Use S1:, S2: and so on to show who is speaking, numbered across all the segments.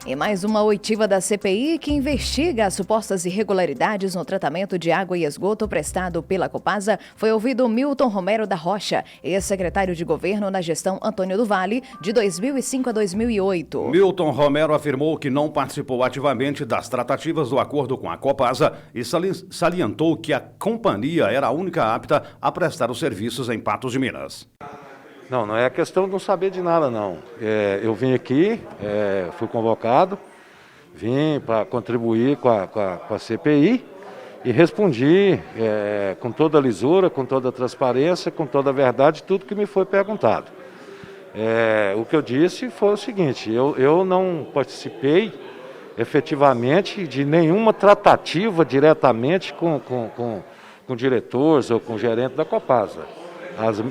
S1: E mais uma oitiva da CPI que investiga as supostas irregularidades no tratamento de água e esgoto prestado pela Copasa foi ouvido Milton Romero da Rocha, ex-secretário de governo na gestão Antônio do Vale, de 2005 a 2008.
S2: Milton Romero afirmou que não participou ativamente das tratativas do acordo com a Copasa e salientou que a companhia era a única apta a prestar os serviços em Patos de Minas.
S3: Não é questão de não saber de nada, não. Eu vim aqui, fui convocado, vim para contribuir com a CPI e respondi com toda a lisura, com toda a transparência, com toda a verdade, tudo que me foi perguntado. O que eu disse foi o seguinte, eu não participei efetivamente de nenhuma tratativa diretamente com diretores ou com gerente da Copasa.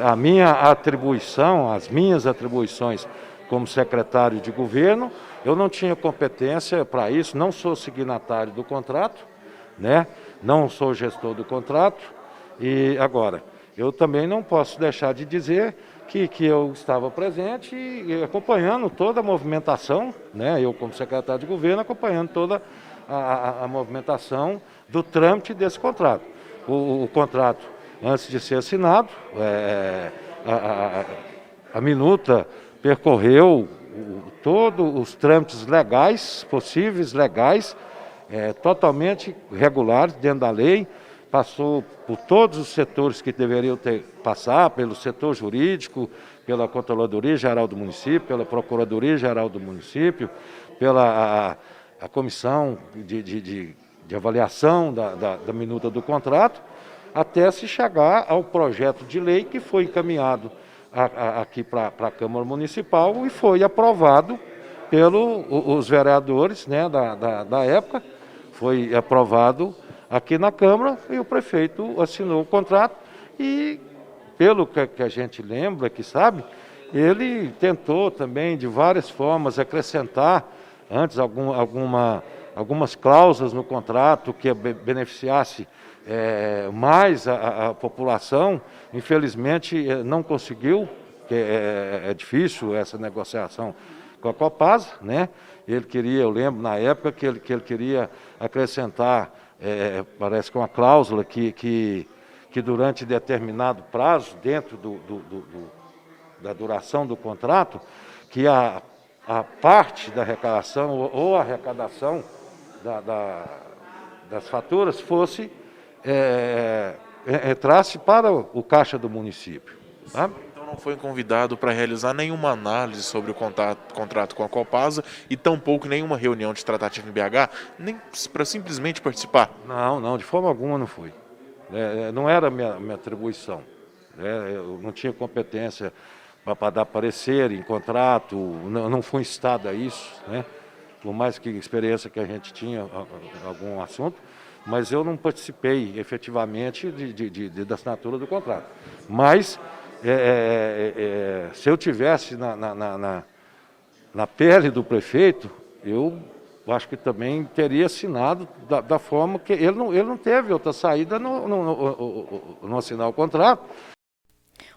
S3: A minha atribuição, as minhas atribuições como secretário de governo, eu não tinha competência para isso, não sou signatário do contrato, né? Não sou gestor do contrato. E agora, eu também não posso deixar de dizer que eu estava presente e acompanhando toda a movimentação, né? Eu como secretário de governo, acompanhando toda a movimentação do trâmite desse contrato. O contrato, antes de ser assinado, a minuta percorreu todos os trâmites legais, possíveis legais, totalmente regulares dentro da lei, passou por todos os setores que deveriam passar, pelo setor jurídico, pela Controladoria Geral do Município, pela Procuradoria Geral do Município, pela a Comissão de Avaliação da minuta do contrato, até se chegar ao projeto de lei que foi encaminhado aqui para a Câmara Municipal e foi aprovado pelos vereadores, né, da época, foi aprovado aqui na Câmara e o prefeito assinou o contrato e, pelo que a gente lembra, que sabe, ele tentou também de várias formas acrescentar antes algumas cláusulas no contrato que beneficiasse mais a população. Infelizmente não conseguiu, que é difícil essa negociação com a Copasa, né? Ele queria, eu lembro na época que ele queria acrescentar, parece que uma cláusula que durante determinado prazo, dentro da duração do contrato, que a parte da arrecadação ou a arrecadação das faturas fosse entrasse para o caixa do município. Sabe?
S4: Então não foi convidado para realizar nenhuma análise sobre o contrato com a Copasa e tampouco nenhuma reunião de tratativa em BH, nem para simplesmente participar?
S3: Não, de forma alguma não fui. Não era minha atribuição. Eu não tinha competência para dar parecer em contrato, não fui instado a isso, né? Por mais que experiência que a gente tinha em algum assunto, mas eu não participei efetivamente da assinatura do contrato. Mas, se eu tivesse na pele do prefeito, eu acho que também teria assinado da forma que ele não teve outra saída no assinar o contrato.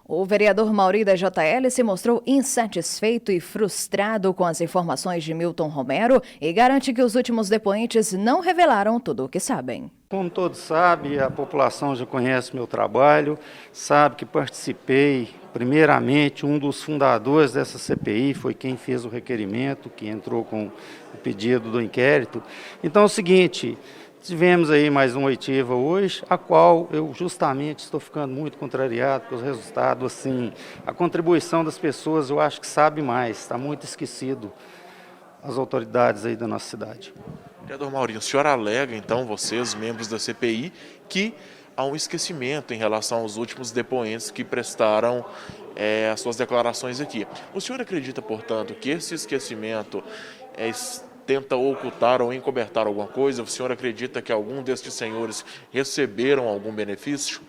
S1: O vereador Mauri da JL se mostrou insatisfeito e frustrado com as informações de Milton Romero e garante que os últimos depoentes não revelaram tudo o que sabem.
S5: Como todos sabem, a população já conhece meu trabalho, sabe que participei, primeiramente, um dos fundadores dessa CPI foi quem fez o requerimento, que entrou com o pedido do inquérito. Então é o seguinte, tivemos aí mais uma oitiva hoje, a qual eu justamente estou ficando muito contrariado com os resultados. Assim, a contribuição das pessoas eu acho que sabe mais, está muito esquecido as autoridades aí da nossa cidade.
S4: Vereador Maurinho, o senhor alega, então, vocês, membros da CPI, que há um esquecimento em relação aos últimos depoentes que prestaram as suas declarações aqui. O senhor acredita, portanto, que esse esquecimento tenta ocultar ou encobertar alguma coisa? O senhor acredita que algum destes senhores receberam algum benefício?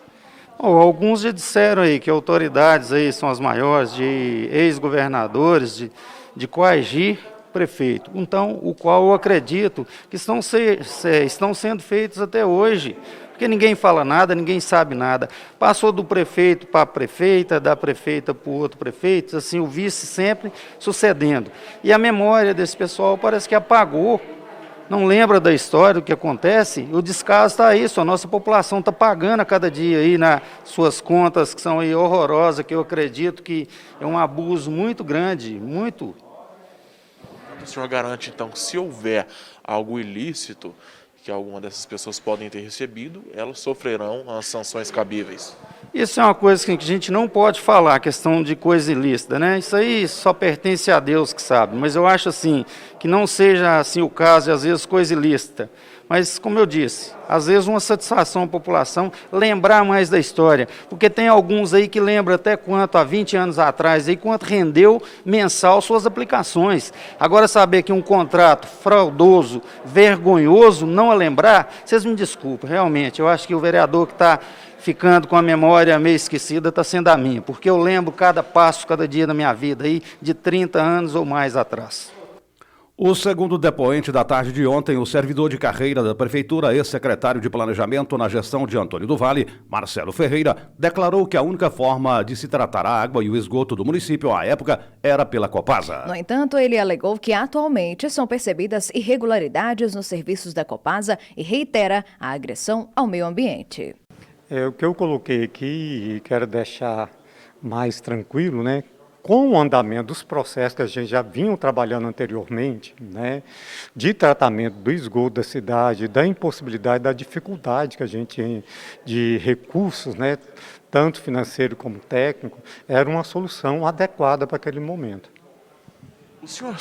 S5: Alguns já disseram aí que autoridades aí são as maiores, de ex-governadores, de coagir prefeito. Então, o qual eu acredito que estão sendo feitos até hoje Porque ninguém fala nada, ninguém sabe nada. Passou do prefeito para a prefeita, da prefeita para o outro prefeito, assim, o vice sempre sucedendo. E a memória desse pessoal parece que apagou, não lembra da história, do que acontece. O descaso está isso, a nossa população está pagando a cada dia aí nas suas contas, que são aí horrorosas, que eu acredito que é um abuso muito grande, muito.
S4: O senhor garante, então, que se houver algo ilícito que alguma dessas pessoas podem ter recebido, elas sofrerão as sanções cabíveis?
S5: Isso é uma coisa que a gente não pode falar, questão de coisa ilícita, né? Isso aí só pertence a Deus que sabe, mas eu acho assim, que não seja assim o caso de às vezes coisa ilícita. Mas, como eu disse, às vezes uma satisfação à população lembrar mais da história, porque tem alguns aí que lembram até quanto, há 20 anos atrás, aí, quanto rendeu mensal suas aplicações. Agora, saber que um contrato fraudoso, vergonhoso, não a lembrar, vocês me desculpem, realmente, eu acho que o vereador que está ficando com a memória meio esquecida está sendo a minha, porque eu lembro cada passo, cada dia da minha vida, aí, de 30 anos ou mais atrás.
S2: O segundo depoente da tarde de ontem, o servidor de carreira da Prefeitura, ex-secretário de Planejamento na gestão de Antônio do Vale, Marcelo Ferreira, declarou que a única forma de se tratar a água e o esgoto do município à época era pela Copasa.
S1: No entanto, ele alegou que atualmente são percebidas irregularidades nos serviços da Copasa e reitera a agressão ao meio ambiente.
S6: O que eu coloquei aqui e quero deixar mais tranquilo, né? Com o andamento dos processos que a gente já vinha trabalhando anteriormente, né, de tratamento do esgoto da cidade, da impossibilidade, da dificuldade que a gente tinha de recursos, né, tanto financeiro como técnico, era uma solução adequada para aquele momento.
S4: O senhor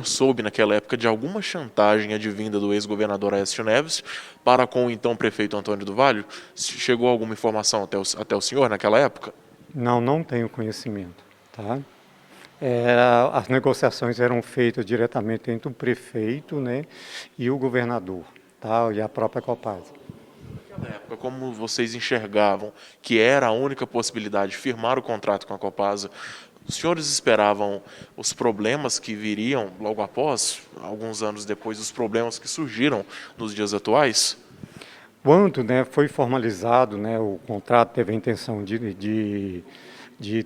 S4: soube naquela época de alguma chantagem advinda do ex-governador Aécio Neves para com o então prefeito Antônio do Vale? Chegou alguma informação até o senhor naquela época?
S6: Não tenho conhecimento, tá? As negociações eram feitas diretamente entre o prefeito, né, e o governador, tá, e a própria Copasa.
S4: Naquela época, como vocês enxergavam que era a única possibilidade de firmar o contrato com a Copasa, os senhores esperavam os problemas que viriam logo após, alguns anos depois, os problemas que surgiram nos dias atuais?
S6: Quando, né, foi formalizado, né, o contrato, teve a intenção de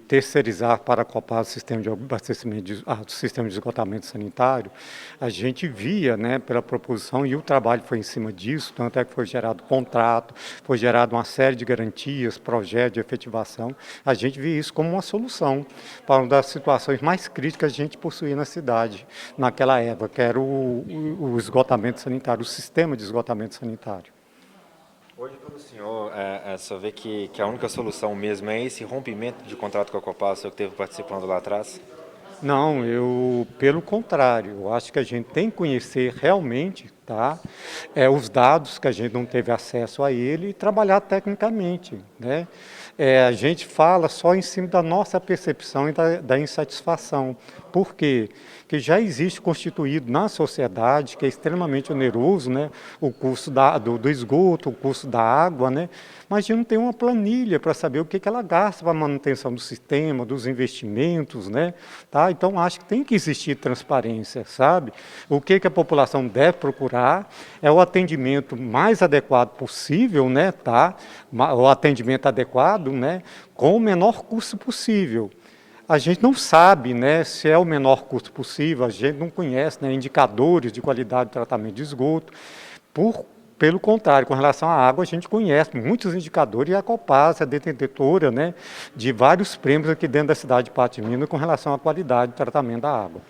S6: terceirizar para a Copasa o sistema de abastecimento, o sistema de esgotamento sanitário, a gente via, né, pela proposição, e o trabalho foi em cima disso, tanto é que foi gerado contrato, foi gerado uma série de garantias, projetos de efetivação, a gente via isso como uma solução para uma das situações mais críticas que a gente possuía na cidade, naquela época, que era o esgotamento sanitário, o sistema de esgotamento sanitário.
S7: Hoje, para o senhor, só vê que a única solução mesmo é esse rompimento de contrato com a Copasa, o senhor que esteve participando lá atrás?
S6: Não, pelo contrário, eu acho que a gente tem que conhecer realmente, tá, os dados que a gente não teve acesso a ele e trabalhar tecnicamente, né? A gente fala só em cima da nossa percepção e da insatisfação. Por quê? Porque já existe constituído na sociedade, que é extremamente oneroso, né, o custo do esgoto, o custo da água, né, mas a gente não tem uma planilha para saber o que ela gasta para a manutenção do sistema, dos investimentos, né, tá? Então, acho que tem que existir transparência, sabe? O que a população deve procurar é o atendimento mais adequado possível, né, tá? O atendimento adequado, né, com o menor custo possível. A gente não sabe, né, se é o menor custo possível, a gente não conhece, né, indicadores de qualidade de tratamento de esgoto. Pelo contrário, com relação à água, a gente conhece muitos indicadores e a Copasa é detentora, né, de vários prêmios aqui dentro da cidade de Pato de Minas com relação à qualidade de tratamento da água.